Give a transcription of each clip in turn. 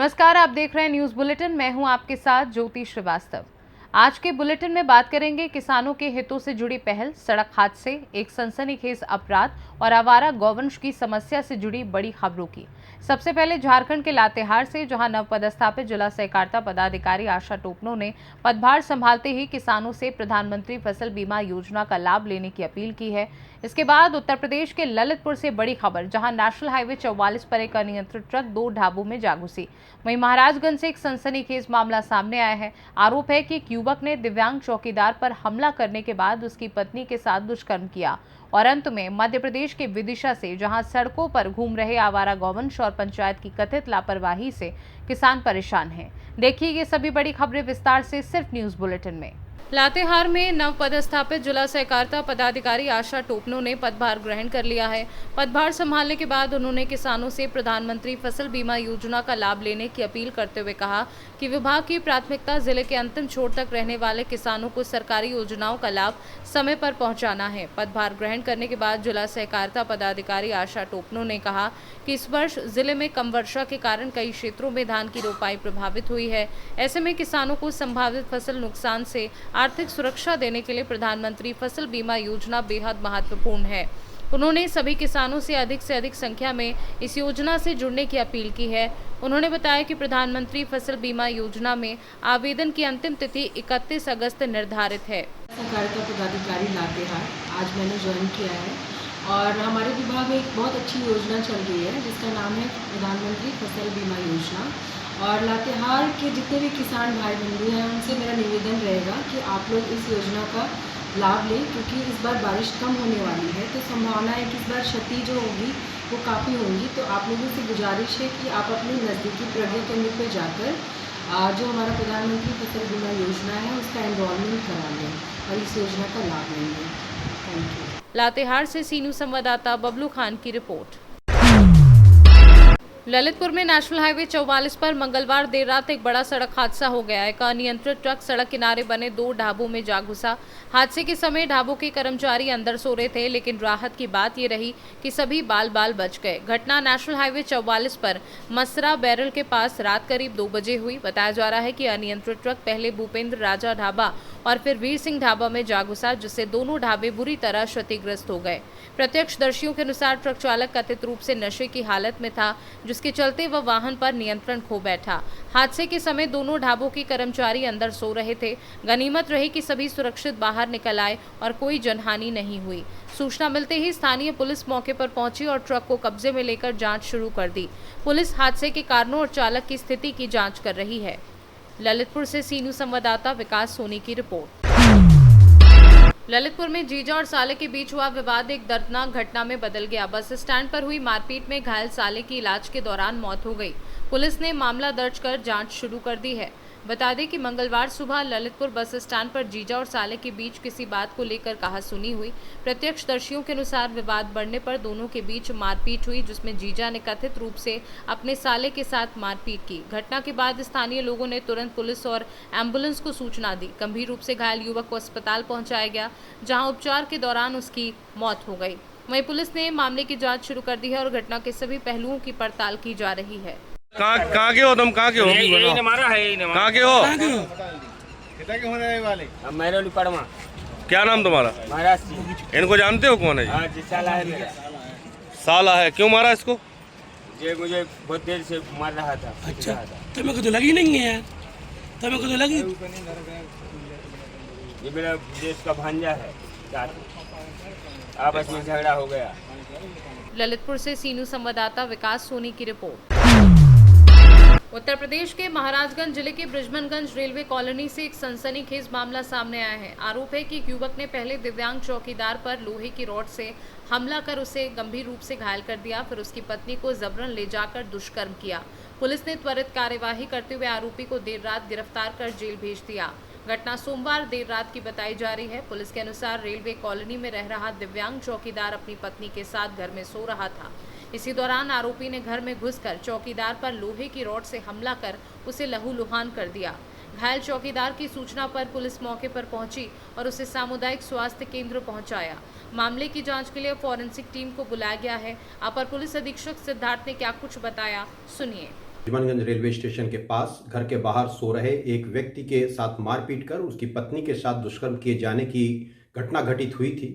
नमस्कार, आप देख रहे हैं न्यूज बुलेटिन। मैं हूं आपके साथ ज्योति श्रीवास्तव। आज के बुलेटिन में बात करेंगे किसानों के हितों से जुड़ी पहल, सड़क हादसे, एक सनसनीखेज अपराध और आवारा गौवंश की समस्या से जुड़ी बड़ी खबरों की। सबसे पहले झारखंड के लातेहार से, जहां नवपदस्थापित जिला सहकारिता पदाधिकारी आशा टोपनो ने पदभार संभालते ही किसानों से प्रधानमंत्री फसल बीमा योजना का लाभ लेने की अपील की है। इसके बाद उत्तर प्रदेश के ललितपुर से बड़ी खबर, जहां नेशनल हाईवे 44 पर एक अनियंत्रित ट्रक 2 ढाबों में जा घुसी। वहीं महाराजगंज से एक सनसनीखेज मामला सामने आया है। आरोप है कि एक युवक ने दिव्यांग चौकीदार पर हमला करने के बाद उसकी पत्नी के साथ दुष्कर्म किया। और अंत में मध्य प्रदेश के विदिशा से, जहां सड़कों पर घूम रहे आवारा गौवंश और पंचायत की कथित लापरवाही से किसान परेशान हैं। देखिए ये सभी बड़ी खबरें विस्तार से सिर्फ न्यूज बुलेटिन में। लातेहार में नवपदस्थापित जिला सहकारिता पदाधिकारी आशा टोपनो ने पदभार ग्रहण कर लिया है। पदभार संभालने के बाद उन्होंने किसानों से प्रधानमंत्री फसल बीमा योजना का लाभ लेने की अपील करते हुए कहा कि विभाग की प्राथमिकता जिले के अंतिम छोर तक रहने वाले किसानों को सरकारी योजनाओं का लाभ समय पर पहुंचाना है। पदभार ग्रहण करने के बाद जिला सहकारिता पदाधिकारी आशा टोपनो ने कहा कि इस वर्ष जिले में कम वर्षा के कारण कई क्षेत्रों में धान की रोपाई प्रभावित हुई है। ऐसे में किसानों को संभावित फसल नुकसान से आर्थिक सुरक्षा देने के लिए प्रधानमंत्री फसल बीमा योजना बेहद महत्वपूर्ण है। उन्होंने सभी किसानों से अधिक संख्या में इस योजना से जुड़ने की अपील की है। उन्होंने बताया कि प्रधानमंत्री फसल बीमा योजना में आवेदन की अंतिम तिथि 31 अगस्त निर्धारित है। सहकारिता पदाधिकारी लातेहार आज मैंने ज्वाइन किया है और हमारे विभाग में एक बहुत अच्छी योजना चल रही है जिसका नाम है प्रधानमंत्री फसल बीमा योजना। और लातेहार के जितने भी किसान भाई बंधु हैं उनसे मेरा निवेदन रहेगा कि आप लोग इस योजना का लाभ लें, क्योंकि इस बार बारिश कम होने वाली है तो संभावना है कि इस बार क्षति जो होगी वो काफ़ी होंगी। तो आप लोगों से गुजारिश है कि आप अपने नज़दीकी प्रज्ञा केंद्र पर जाकर जो हमारा प्रधानमंत्री फसल बीमा योजना है उसका एनरोलमेंट करा लें और इस योजना का लाभ लेंगे। Thank you. लातेहार से सीनू संवाददाता बबलू खान की रिपोर्ट। ललितपुर में नेशनल हाईवे 44 पर मंगलवार देर रात एक बड़ा सड़क हादसा हो गया। एक अनियंत्रित ट्रक सड़क किनारे बने 2 ढाबों में जा घुसा। हादसे के समय ढाबों के कर्मचारी अंदर सो रहे थे, लेकिन राहत की बात ये रही कि सभी बाल बच गए। घटना नेशनल हाईवे 44 पर मसरा बैरल के पास रात करीब 2 बजे हुई। बताया जा रहा है कि अनियंत्रित ट्रक पहले भूपेंद्र राजा ढाबा और फिर वीर सिंह ढाबा में जा घुसा, जिससे दोनों ढाबे बुरी तरह क्षतिग्रस्त हो गए। प्रत्यक्षदर्शियों के अनुसार ट्रक चालक कथित रूप से नशे की हालत में था, जिसके चलते वह वाहन पर नियंत्रण खो बैठा। हादसे के समय दोनों ढाबों के कर्मचारी अंदर सो रहे थे। गनीमत रही कि सभी सुरक्षित बाहर निकल आए और कोई जनहानि नहीं हुई। सूचना मिलते ही स्थानीय पुलिस मौके पर पहुंची और ट्रक को कब्जे में लेकर जांच शुरू कर दी। पुलिस हादसे के कारणों और चालक की स्थिति की जांच कर रही है। ललितपुर से सीनू संवाददाता विकास सोनी की रिपोर्ट। ललितपुर में जीजा और साले के बीच हुआ विवाद एक दर्दनाक घटना में बदल गया। बस स्टैंड पर हुई मारपीट में घायल साले की इलाज के दौरान मौत हो गई। पुलिस ने मामला दर्ज कर जांच शुरू कर दी है। बता दें कि मंगलवार सुबह ललितपुर बस स्टैंड पर जीजा और साले के बीच किसी बात को लेकर कहासुनी हुई। प्रत्यक्षदर्शियों के अनुसार विवाद बढ़ने पर दोनों के बीच मारपीट हुई, जिसमें जीजा ने कथित रूप से अपने साले के साथ मारपीट की। घटना के बाद स्थानीय लोगों ने तुरंत पुलिस और एम्बुलेंस को सूचना दी। गंभीर रूप से घायल युवक को अस्पताल पहुंचाया गया, जहां उपचार के दौरान उसकी मौत हो गई। वहीं पुलिस ने मामले की जाँच शुरू कर दी है और घटना के सभी पहलुओं की पड़ताल की जा रही है। कहाँ के हो तुम? कहाँ के हो? कहाँ के हो? क्या नाम तुम्हारा? इनको जानते हो कौन है? साला है मेरा। साला है। क्यों मारा इसको? ये मुझे बहुत देर से मार रहा था। अच्छा, तुम्हें को तो लगी नहीं है? तुम्हें को तो लगी? ये मेरा देश का भांजा है, आपस में झगड़ा हो गया। ललितपुर से सीनू संवाददाता विकास सोनी की रिपोर्ट। उत्तर प्रदेश के महाराजगंज जिले के बृजमनगंज रेलवे कॉलोनी से एक सनसनीखेज मामला सामने आया है। आरोप है कि एक युवक ने पहले दिव्यांग चौकीदार पर लोहे की रॉड से हमला कर उसे गंभीर रूप से घायल कर दिया, फिर उसकी पत्नी को जबरन ले जाकर दुष्कर्म किया। पुलिस ने त्वरित कार्यवाही करते हुए आरोपी को देर रात गिरफ्तार कर जेल भेज दिया। घटना सोमवार देर रात की बताई जा रही है। पुलिस के अनुसार रेलवे कॉलोनी में रह रहा दिव्यांग चौकीदार अपनी पत्नी के साथ घर में सो रहा था। इसी दौरान आरोपी ने घर में घुसकर चौकीदार पर लोहे की रॉड से हमला कर उसे लहूलुहान कर दिया। घायल चौकीदार की सूचना पर पुलिस मौके पर पहुंची और उसे सामुदायिक स्वास्थ्य केंद्र पहुंचाया। मामले की जांच के लिए फॉरेंसिक टीम को बुलाया गया है। अपर पुलिस अधीक्षक सिद्धार्थ ने क्या कुछ बताया, सुनिए। जुम्मनगंज रेलवे स्टेशन के पास घर के बाहर सो रहे एक व्यक्ति के साथ मारपीट कर उसकी पत्नी के साथ दुष्कर्म किए जाने की घटना घटित हुई थी।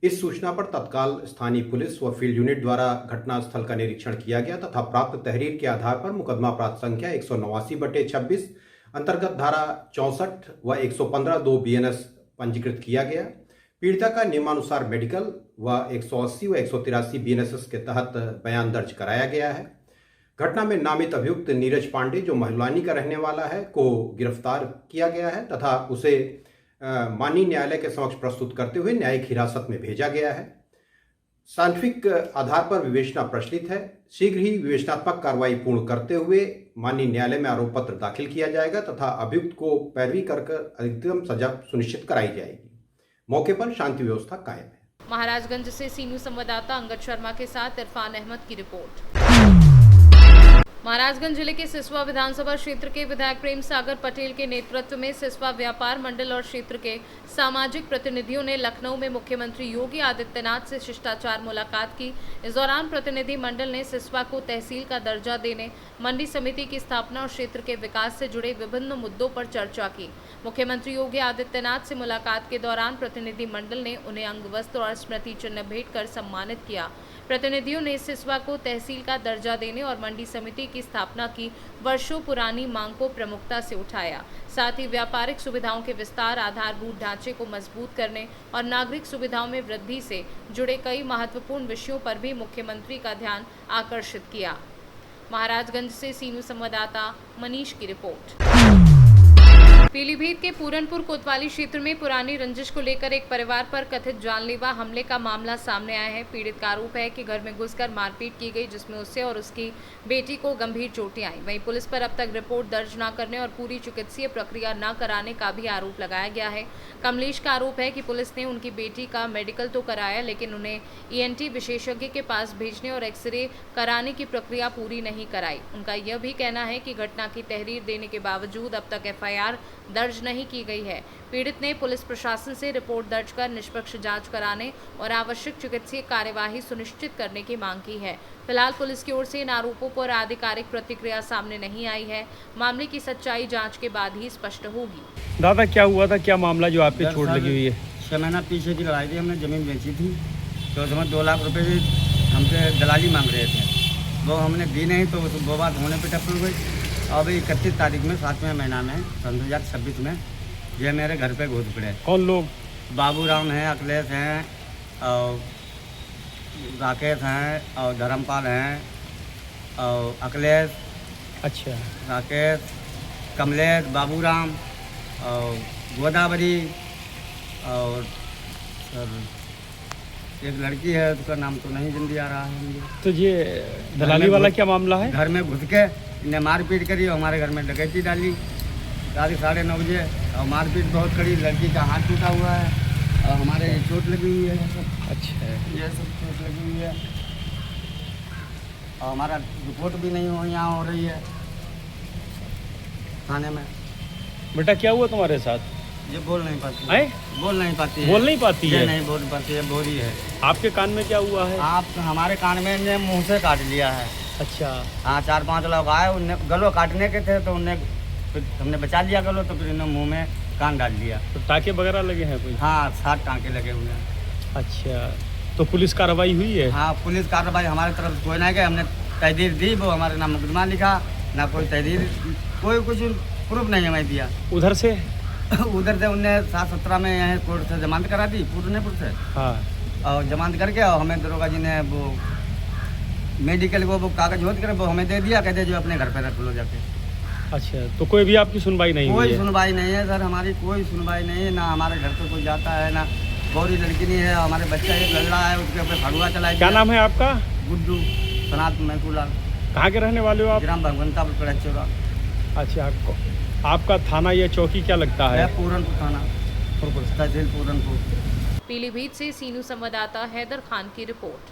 इस सूचना पर तत्काल स्थानीय पुलिस व फील्ड यूनिट द्वारा घटनास्थल का निरीक्षण किया गया तथा प्राप्त तहरीर के आधार पर मुकदमा अपराध संख्या 189/26 अंतर्गत धारा 64 व 115(2) BNS पंजीकृत किया गया। पीड़िता का नियमानुसार मेडिकल व 180 व 183 BNSS के तहत बयान दर्ज कराया गया है। घटना में नामित अभियुक्त नीरज पांडे, जो महिलानी का रहने वाला है, को गिरफ्तार किया गया है तथा उसे माननीय न्यायालय के समक्ष प्रस्तुत करते हुए न्यायिक हिरासत में भेजा गया है। साइंटिफिक आधार पर विवेचना प्रचलित है। शीघ्र ही विवेचनात्मक कार्रवाई पूर्ण करते हुए माननीय न्यायालय में आरोप पत्र दाखिल किया जाएगा तथा अभियुक्त को पैरवी कर अधिकतम सजा सुनिश्चित कराई जाएगी। मौके पर शांति व्यवस्था कायम है। महाराजगंज से सीनू संवाददाता अंगद शर्मा के साथ इरफान अहमद की रिपोर्ट। महाराजगंज जिले के सिसवा विधानसभा क्षेत्र के विधायक प्रेम सागर पटेल के नेतृत्व में सिसवा व्यापार मंडल और क्षेत्र के सामाजिक प्रतिनिधियों ने लखनऊ में मुख्यमंत्री योगी आदित्यनाथ से शिष्टाचार मुलाकात की। इस दौरान प्रतिनिधि मंडल ने सिसवा को तहसील का दर्जा देने, मंडी समिति की स्थापना और क्षेत्र के विकास से जुड़े विभिन्न मुद्दों पर चर्चा की। मुख्यमंत्री योगी आदित्यनाथ से मुलाकात के दौरान प्रतिनिधि मंडल ने उन्हें अंगवस्त्र और स्मृति चिन्ह भेंट कर सम्मानित किया। प्रतिनिधियों ने सिसवा को तहसील का दर्जा देने और मंडी समिति की स्थापना की वर्षों पुरानी मांग को प्रमुखता से उठाया। साथ ही व्यापारिक सुविधाओं के विस्तार, आधारभूत ढांचे को मजबूत करने और नागरिक सुविधाओं में वृद्धि से जुड़े कई महत्वपूर्ण विषयों पर भी मुख्यमंत्री का ध्यान आकर्षित किया। महाराजगंज से सीनू संवाददाता मनीष की रिपोर्ट। पीलीभीत के पूरनपुर कोतवाली क्षेत्र में पुरानी रंजिश को लेकर एक परिवार पर कथित जानलेवा हमले का मामला सामने आया है। पीड़ित का आरोप है कि घर में घुसकर मारपीट की गई, जिसमें उससे और उसकी बेटी को गंभीर चोटें आई। वहीं पुलिस पर अब तक रिपोर्ट दर्ज न करने और पूरी चिकित्सीय प्रक्रिया न कराने का भी आरोप लगाया गया है। कमलेश का आरोप है कि पुलिस ने उनकी बेटी का मेडिकल तो कराया, लेकिन उन्हें ENT विशेषज्ञ के पास भेजने और एक्सरे कराने की प्रक्रिया पूरी नहीं कराई। उनका यह भी कहना है कि घटना की तहरीर देने के बावजूद अब तक FIR दर्ज नहीं की गई है। पीड़ित ने पुलिस प्रशासन से रिपोर्ट दर्ज कर निष्पक्ष जांच कराने और आवश्यक चिकित्सीय कार्यवाही सुनिश्चित करने की मांग की है। फिलहाल पुलिस की ओर से इन आरोपों पर आधिकारिक प्रतिक्रिया सामने नहीं आई है। मामले की सच्चाई जांच के बाद ही स्पष्ट होगी। दादा, क्या हुआ था, क्या मामला जो आप पे चोट लगी हुई है? 6 महीना पीछे की लड़ाई थी। हमने ज़मीन बेची थी तो उसमें 2 लाख रुपए की हमसे दलाली मांग रहे थे। वो हमने दी नहीं तो वो बात होने पर टपक गई। अब 31 तारीख में 7वें महीना में 2026 में ये मेरे घर पे घुस पड़े। कौन लोग? बाबूराम हैं, अखिलेश हैं और राकेश हैं और धर्मपाल हैं और अखिलेश, अच्छा, राकेश, कमलेश, बाबूराम और गोदावरी और सर एक लड़की है, उसका नाम तो नहीं जल्दी आ रहा है मुझे। तो ये दलाली वाला क्या मामला है? घर में घुस के इन्हें मारपीट करी और हमारे घर में डकैती डाली रात 9:30 बजे और मारपीट बहुत करी। लड़की का हाथ टूटा हुआ है और हमारे चोट लगी हुई है। अच्छा, ये सब चोट लगी हुई है और हमारा रिपोर्ट भी नहीं यहाँ हो रही है थाने में। बेटा क्या हुआ तुम्हारे साथ? ये बोल नहीं पाती है? बोल नहीं पाती है। बोल नहीं पाती ये है? नहीं बोल पाती है, बोली है। आपके कान में क्या हुआ है? आप हमारे कान में ने मुँह से काट लिया है। अच्छा, हाँ, 4-5 लोग आए, उनने गलों काटने के थे तो उन्हें हमने बचा लिया गलो, तो फिर इन्होंने मुंह में कान डाल लिया। तो टाँके वगैरह लगे हैं कोई? हाँ, 7 टाँके लगे हुए हैं। अच्छा, तो पुलिस कार्रवाई हुई है? हाँ, पुलिस कार्रवाई हमारे तरफ कोई नहीं गए। हमने तहरीर दी, वो हमारे नाम मुकदमा लिखा, ना कोई तहरीर, कोई कुछ प्रूफ नहीं हमें दिया। उधर से उधर से उनने 7-17 में यहाँ कोर्ट से जमानत करा दी, पूर्णपुर से। हाँ, और जमानत करके और हमें दरोगा जी ने वो मेडिकल वो कागज होत कर वो हमें दे दिया, कहते जो अपने घर पे रख लो जाके। अच्छा, तो कोई भी आपकी सुनवाई नहीं हुई कोई है? सुनवाई नहीं है सर, हमारी कोई सुनवाई नहीं है। ना हमारे घर पे कोई जाता है, ना गौरी लड़की नहीं है। हमारे बच्चा एक लड़ रहा है, उसके ऊपर फड़ुआ चलाया। क्या नाम है आपका? गुड्डू सनात महकूलाल। कहाँ के रहने वाले हो आप? ग्राम भगवंतापुर कड़चौरा। अच्छा, आपका थाना या चौकी क्या लगता है? पूरनपुर थाना, तहसील पूरनपुर। पीलीभीत से सीनू संवाददाता हैदर खान की रिपोर्ट।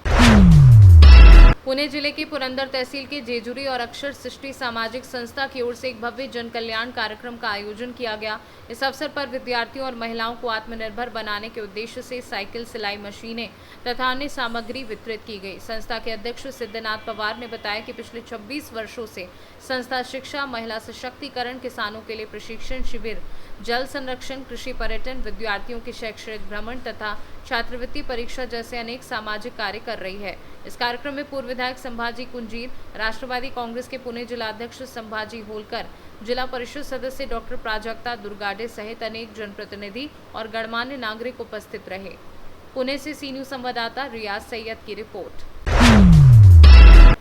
पुणे जिले की पुरंदर तहसील के जेजुरी और अक्षर सृष्टि सामाजिक संस्था की ओर से एक भव्य जन कल्याण कार्यक्रम का आयोजन किया गया। इस अवसर पर विद्यार्थियों और महिलाओं को आत्मनिर्भर बनाने के उद्देश्य से साइकिल, सिलाई मशीनें तथा अन्य सामग्री वितरित की गई। संस्था के अध्यक्ष सिद्धनाथ पवार ने बताया कि पिछले 26 वर्षों से संस्था शिक्षा, महिला सशक्तिकरण, किसानों के लिए प्रशिक्षण शिविर, जल संरक्षण, कृषि पर्यटन, विद्यार्थियों के शैक्षणिक भ्रमण तथा छात्रवृत्ति परीक्षा जैसे अनेक सामाजिक कार्य कर रही है। इस कार्यक्रम में पूर्व विधायक संभाजी कुंजीर, राष्ट्रवादी कांग्रेस के पुणे जिला अध्यक्ष संभाजी होलकर, जिला परिषद सदस्य डॉक्टर प्राजक्ता दुर्गाडे सहित अनेक जनप्रतिनिधि और गणमान्य नागरिक उपस्थित रहे। पुणे से सी न्यूज संवाददाता रियाज सैयद की रिपोर्ट।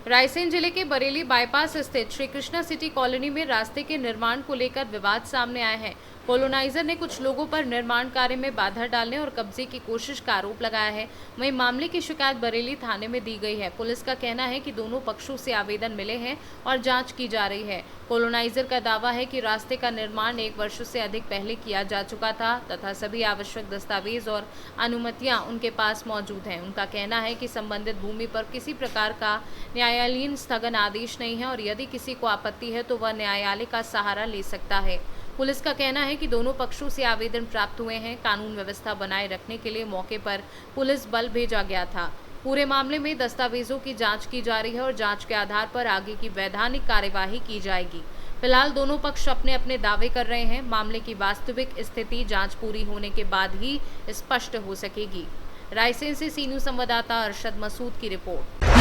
रायसेन जिले के बरेली बाईपास स्थित श्री कृष्णा सिटी कॉलोनी में रास्ते के निर्माण को लेकर विवाद सामने आए हैं। कॉलोनाइजर ने कुछ लोगों पर निर्माण कार्य में बाधा डालने और कब्जे की कोशिश का आरोप लगाया है। वहीं मामले की शिकायत बरेली थाने में दी गई है। पुलिस का कहना है कि दोनों पक्षों से आवेदन मिले हैं और जांच की जा रही है। कॉलोनाइजर का दावा है कि रास्ते का निर्माण 1 वर्ष से अधिक पहले किया जा चुका था तथा सभी आवश्यक दस्तावेज और अनुमतियां उनके पास मौजूद हैं। उनका कहना है कि संबंधित भूमि पर किसी प्रकार का न्यायालयीन स्थगन आदेश नहीं है और यदि किसी को आपत्ति है तो वह न्यायालय का सहारा ले सकता है। पुलिस का कहना है कि दोनों पक्षों से आवेदन प्राप्त हुए हैं। कानून व्यवस्था बनाए रखने के लिए मौके पर पुलिस बल भेजा गया था। पूरे मामले में दस्तावेजों की जांच की जा रही है और जांच के आधार पर आगे की वैधानिक कार्यवाही की जाएगी। फिलहाल दोनों पक्ष अपने अपने दावे कर रहे हैं। मामले की वास्तविक स्थिति जांच पूरी होने के बाद ही स्पष्ट हो सकेगी। रायसेन से सी न्यूज संवाददाता अरशद मसूद की रिपोर्ट।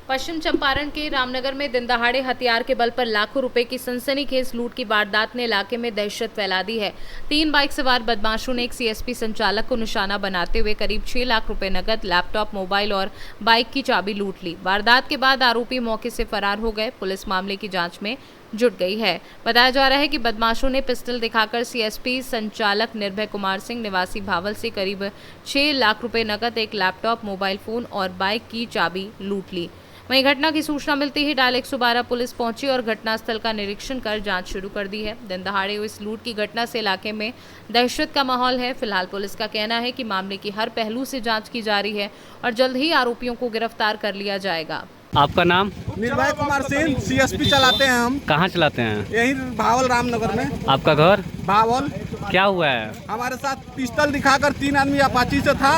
पश्चिम चंपारण के रामनगर में दिन दहाड़े हथियार के बल पर लाखों रुपए की सनसनीखेज लूट की वारदात ने इलाके में दहशत फैला दी है। 3 बाइक सवार बदमाशों ने एक सीएसपी संचालक को निशाना बनाते हुए करीब 6 लाख रुपए नकद, लैपटॉप, मोबाइल और बाइक की चाबी लूट ली। वारदात के बाद आरोपी मौके से फरार हो गए। पुलिस मामले की जांच में जुट गई है। बताया जा रहा है कि बदमाशों ने पिस्टल दिखाकर सीएसपी संचालक निर्भय कुमार सिंह निवासी भावल से करीब 6 लाख रुपए नकद, एक लैपटॉप, मोबाइल फोन और बाइक की चाबी लूट ली। वहीं घटना की सूचना मिलते ही डायल 112 पुलिस पहुंची और घटनास्थल का निरीक्षण कर जांच शुरू कर दी है। दिन दहाड़े हुई इस लूट की घटना से इलाके में दहशत का माहौल है। फिलहाल पुलिस का कहना है कि मामले की हर पहलू से जांच की जा रही है और जल्द ही आरोपियों को गिरफ्तार कर लिया जाएगा। आपका नाम? निर्भय कुमार सिंह, सीएसपी चलाते हैं हम। कहाँ चलाते हैं? यही भावल रामनगर में। आपका घर? भावल। क्या हुआ है? हमारे साथ पिस्टल दिखाकर 3 आदमी अपाची से था।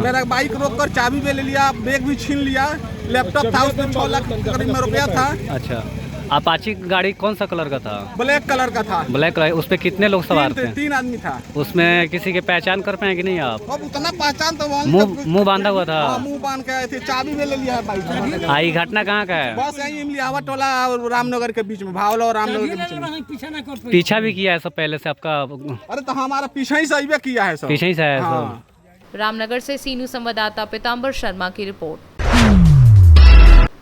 मेरा बाइक रोककर चाबी भी ले लिया, बैग भी छीन लिया, लैपटॉप था उसमें 6 लाख करीब में रुपया था। अच्छा, अपाची गाड़ी कौन सा कलर का था? ब्लैक कलर का था। Black colour. उस पे कितने लोग सवार थे? 3 आदमी था। उसमें किसी के पहचान कर पाए कि नहीं आप? अब उतना पहचान तो मुंह बांधा हुआ था? मुंह बांध के आए थे, चाबी भी ले लिया है बाइक। आई घटना कहाँ का है? बस यही इमलियावा टोला और रामनगर के बीच में, भावल और रामनगर के बीच में। पीछा भी किया है सब पहले से आपका? अरे तो हमारा पीछे ही सही किया है सब। पीछे ही से है सब। रामनगर से सी न्यूज संवाददाता पीताम्बर शर्मा की रिपोर्ट।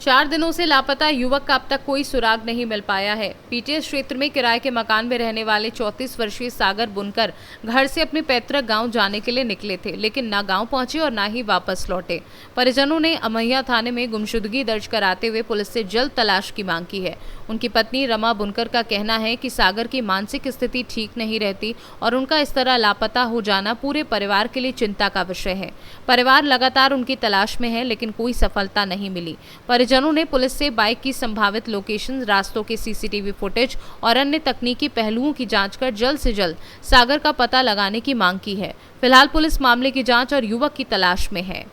4 दिनों से लापता युवक का अब तक कोई सुराग नहीं मिल पाया है। पीटीएस क्षेत्र में किराए के मकान में रहने वाले 34 वर्षीय सागर बुनकर घर से अपने पैतृक गांव जाने के लिए निकले थे, लेकिन ना गांव पहुंचे और ना ही वापस लौटे। परिजनों ने अमैया थाने में गुमशुदगी दर्ज कराते हुए पुलिस से जल्द तलाश की मांग की है। उनकी पत्नी रमा बुनकर का कहना है कि सागर की मानसिक स्थिति ठीक नहीं रहती और उनका इस तरह लापता हो जाना पूरे परिवार के लिए चिंता का विषय है। परिवार लगातार उनकी तलाश में है, लेकिन कोई सफलता नहीं मिली। परिजनों ने पुलिस से बाइक की संभावित लोकेशन, रास्तों के सीसीटीवी फुटेज और अन्य तकनीकी पहलुओं की जांच कर जल्द से जल्द सागर का पता लगाने की मांग की है। फिलहाल पुलिस मामले की जांच और युवक की तलाश में है।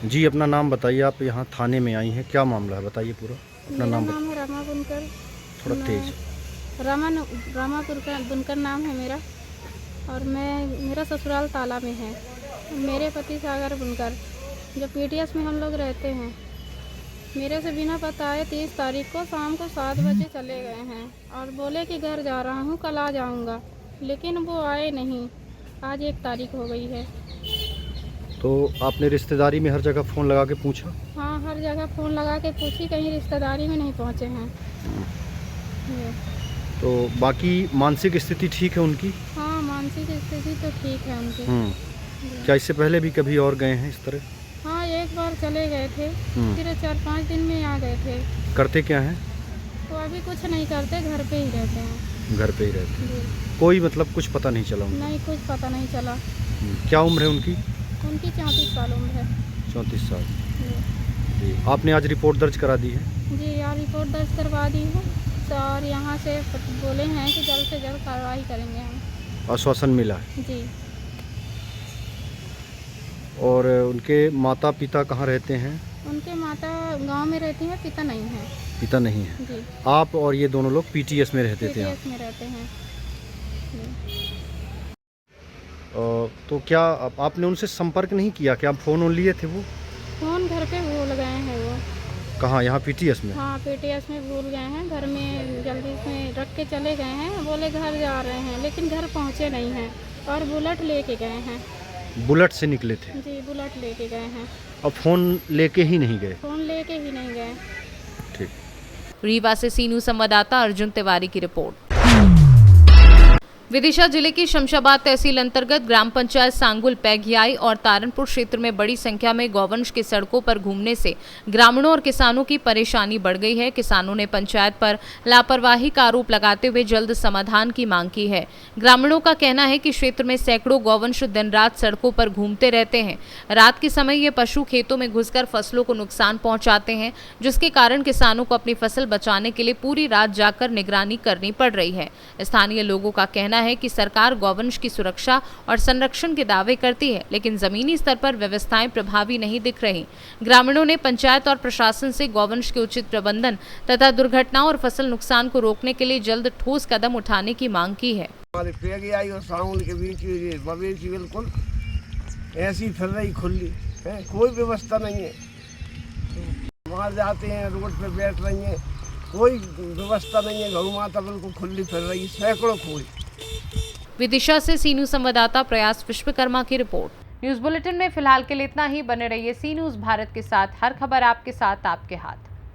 जी, अपना नाम बताइए। आप यहाँ थाने में आई हैं, क्या मामला है बताइए पूरा अपना नाम। नाम है रमा बुनकर। थोड़ा तेज। रमा बुनकर नाम है मेरा और मेरा ससुराल ताला में है। मेरे पति सागर बुनकर जो पीटीएस में हम लोग रहते हैं, मेरे से बिना बताए 30 तारीख को शाम को 7 बजे चले गए हैं और बोले कि घर जा रहा हूँ, कल आ जाऊँगा, लेकिन वो आए नहीं। आज 1 तारीख हो गई है। तो आपने रिश्तेदारी में हर जगह फ़ोन लगा के पूछा? हाँ, हर जगह फ़ोन लगा के पूछी, कहीं रिश्तेदारी में नहीं पहुँचे हैं। तो बाकी मानसिक स्थिति ठीक है उनकी? हाँ, मानसिक स्थिति तो ठीक है उनकी। क्या इससे पहले भी कभी और गए हैं इस तरह? हाँ, 1 बार चले गए थे, फिर 4-5 दिन में आ गए थे। करते क्या हैं? तो अभी कुछ नहीं करते, घर पे ही रहते हैं। घर पे ही रहते हैं। कोई मतलब कुछ पता नहीं चला उनको? नहीं, कुछ पता नहीं चला। क्या उम्र है उनकी? उनकी 34 साल उम्र है। 34 साल। आपने आज रिपोर्ट दर्ज करा दी है? जी यहाँ रिपोर्ट दर्ज करवा दी है और यहाँ से बोले हैं कि जल्द से जल्द कार्रवाई करेंगे हम। आश्वासन मिला है? जी। और उनके माता पिता कहाँ रहते हैं? उनके माता गांव में रहती हैं, पिता नहीं है। पिता नहीं है। जी। आप और ये दोनों लोग पीटीएस में रहते थे? पीटीएस में रहते हैं। तो क्या आपने उनसे संपर्क नहीं किया? क्या आप फ़ोन लिए थे? वो फ़ोन घर पे भूल गए हैं। वो कहाँ? यहाँ पीटीएस में? हाँ पीटीएस में भूल गए हैं। घर में जल्दी में रख के चले गए हैं, बोले घर जा रहे हैं, लेकिन घर पहुँचे नहीं हैं और बुलेट लेके गए हैं। बुलेट से निकले थे? जी बुलेट लेके गए हैं। और फ़ोन लेके ही नहीं गए? फ़ोन लेके ही नहीं गए। ठीक। रीवा से सी न्यूज़ संवाददाता अर्जुन तिवारी की रिपोर्ट। विदिशा जिले की शमशाबाद तहसील अंतर्गत ग्राम पंचायत सांगुल, पैघियाई और तारनपुर क्षेत्र में बड़ी संख्या में गौवंश के सड़कों पर घूमने से ग्रामीणों और किसानों की परेशानी बढ़ गई है। किसानों ने पंचायत पर लापरवाही का आरोप लगाते हुए जल्द समाधान की मांग की है। ग्रामीणों का कहना है कि क्षेत्र में सैकड़ों गौवंश दिन रात सड़कों पर घूमते रहते हैं। रात के समय ये पशु खेतों में घुसकर फसलों को नुकसान पहुंचाते हैं, जिसके कारण किसानों को अपनी फसल बचाने के लिए पूरी रात जाकर निगरानी करनी पड़ रही है। स्थानीय लोगों का कहना है कि सरकार गौवंश की सुरक्षा और संरक्षण के दावे करती है, लेकिन जमीनी स्तर पर व्यवस्थाएं प्रभावी नहीं दिख रही। ग्रामीणों ने पंचायत और प्रशासन से गौवंश के उचित प्रबंधन तथा दुर्घटनाओं और फसल नुकसान को रोकने के लिए जल्द ठोस कदम उठाने की मांग की है। हमारे पैघियाई और सांगुल के बीच ये मवेशी बिल्कुल ऐसी फिर रही खुली है, कोई व्यवस्था नहीं है। वहाँ जाते हैं, रोड पे बैठ रही हैं, कोई व्यवस्था नहीं है। गौ माता बिल्कुल खुली फिर रही, सैकड़ों खोई। विदिशा से सी न्यूज़ संवाददाता प्रयास विश्वकर्मा की रिपोर्ट। न्यूज़ बुलेटिन में फिलहाल के लिए इतना ही। बने रहिए सी न्यूज़ भारत के साथ। हर खबर आपके साथ, आपके हाथ।